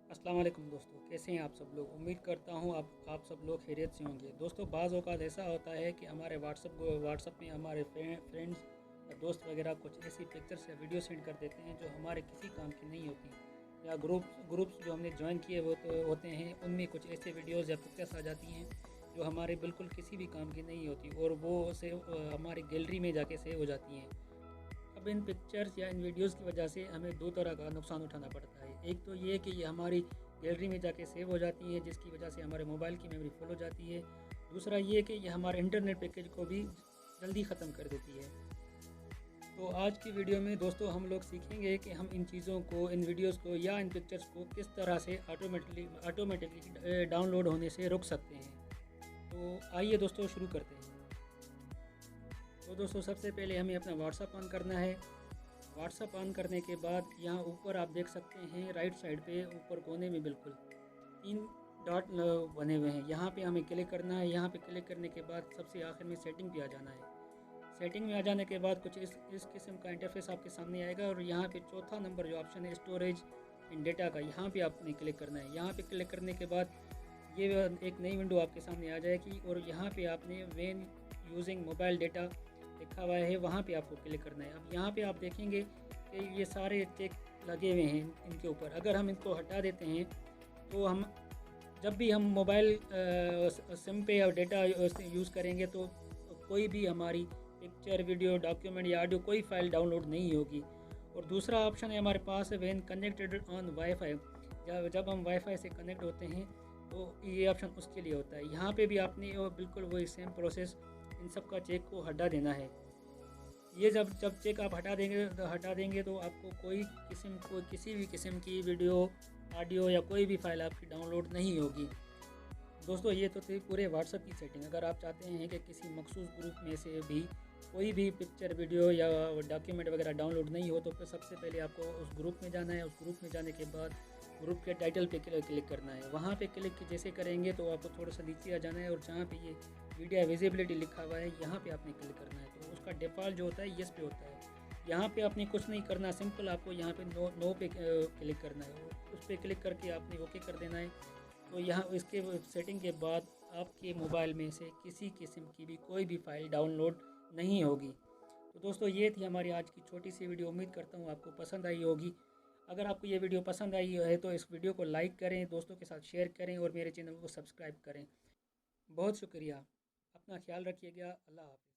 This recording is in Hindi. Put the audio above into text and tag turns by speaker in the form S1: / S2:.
S1: अस्सलाम वालेकुम दोस्तों, कैसे हैं आप सब लोग। उम्मीद करता हूँ आप सब लोग खैरियत से होंगे। दोस्तों, बाज़ औक़ात ऐसा होता है कि हमारे व्हाट्सअप में हमारे फ्रेंड्स या दोस्त वगैरह कुछ ऐसी पिक्चर्स या वीडियो सेंड कर देते हैं जो हमारे किसी काम की नहीं होती, या ग्रुप्स जो हमने ज्वाइन किए होते हैं उनमें कुछ ऐसे वीडियोज़ या पिक्चर्स आ जाती हैं जो हमारे बिल्कुल किसी भी काम की नहीं होती और वो हमारी गैलरी में जाके सेव हो जाती हैं। अब इन पिक्चर्स या इन वीडियोस की वजह से हमें दो तरह का नुकसान उठाना पड़ता है। एक तो ये कि ये हमारी गैलरी में जाके सेव हो जाती है, जिसकी वजह से हमारे मोबाइल की मेमोरी फुल हो जाती है। दूसरा ये कि ये हमारे इंटरनेट पैकेज को भी जल्दी ख़त्म कर देती है। तो आज की वीडियो में दोस्तों हम लोग सीखेंगे कि हम इन चीज़ों को, इन वीडियोस को या इन पिक्चर्स को किस तरह से ऑटोमेटिकली डाउनलोड होने से रोक सकते हैं। तो आइए दोस्तों शुरू करते हैं। तो दोस्तों सबसे पहले हमें अपना व्हाट्सअप ऑन करना है। व्हाट्सअप ऑन करने के बाद यहाँ ऊपर आप देख सकते हैं राइट साइड पे ऊपर कोने में बिल्कुल 3 डॉट बने हुए हैं। यहाँ पे हमें क्लिक करना है। यहाँ पे क्लिक करने के बाद सबसे आखिर में सेटिंग पे आ जाना है। सेटिंग में आ जाने के बाद कुछ इस किस्म का इंटरफेस आपके सामने आएगा और यहाँ पे चौथा नंबर जो ऑप्शन है स्टोरेज एंड डेटा का, यहाँ पे आपने क्लिक करना है। यहाँ पे क्लिक करने के बाद ये एक नई विंडो आपके सामने आ जाएगी और यहाँ पे आपने व्हेन यूजिंग मोबाइल डेटा लिखा हुआ है, वहाँ पे आपको क्लिक करना है। अब यहाँ पे आप देखेंगे कि ये सारे टिक लगे हुए हैं इनके ऊपर। अगर हम इनको हटा देते हैं तो हम जब भी हम मोबाइल सिम पे या डेटा यूज़ करेंगे तो कोई भी हमारी पिक्चर, वीडियो, डॉक्यूमेंट या ऑडियो कोई फ़ाइल डाउनलोड नहीं होगी। और दूसरा ऑप्शन है हमारे पास व्हेन कनेक्टेड ऑन वाईफाई, जब हम वाईफाई से कनेक्ट होते हैं तो ये ऑप्शन उसके लिए होता है। यहाँ पे भी आपने बिल्कुल वही सेम प्रोसेस इन सब का चेक को हटा देना है। ये जब चेक आप हटा देंगे तो आपको किसी भी किस्म की वीडियो, ऑडियो या कोई भी फ़ाइल आपकी डाउनलोड नहीं होगी। दोस्तों ये तो थी पूरे व्हाट्सअप की सेटिंग। अगर आप चाहते हैं कि किसी मखसूस ग्रुप में से भी कोई भी पिक्चर, वीडियो या डॉक्यूमेंट वगैरह डाउनलोड नहीं हो तो फिर सबसे पहले आपको उस ग्रुप में जाना है। उस ग्रुप में जाने के बाद ग्रुप के टाइटल पे क्लिक करना है। वहाँ पे क्लिक जैसे करेंगे तो आपको थोड़ा सा नीचे आ जाना है और जहाँ पे ये मीडिया विजिबिलिटी लिखा हुआ है यहाँ पे आपने क्लिक करना है। तो उसका डिफ़ॉल्ट जो होता है यस पे होता है। यहाँ पे आपने कुछ नहीं करना, सिंपल आपको यहाँ पे नो पे क्लिक करना है। उस पर क्लिक करके आपने ओके कर देना है। तो यहाँ इसके सेटिंग के बाद आपके मोबाइल में से किसी किस्म की भी कोई भी फ़ाइल डाउनलोड नहीं होगी। तो दोस्तों ये थी हमारी आज की छोटी सी वीडियो। उम्मीद करता हूँ आपको पसंद आई होगी। अगर आपको ये वीडियो पसंद आई है तो इस वीडियो को लाइक करें, दोस्तों के साथ शेयर करें और मेरे चैनल को सब्सक्राइब करें। बहुत शुक्रिया। अपना ख्याल रखिएगा। अल्लाह हाफ़िज़।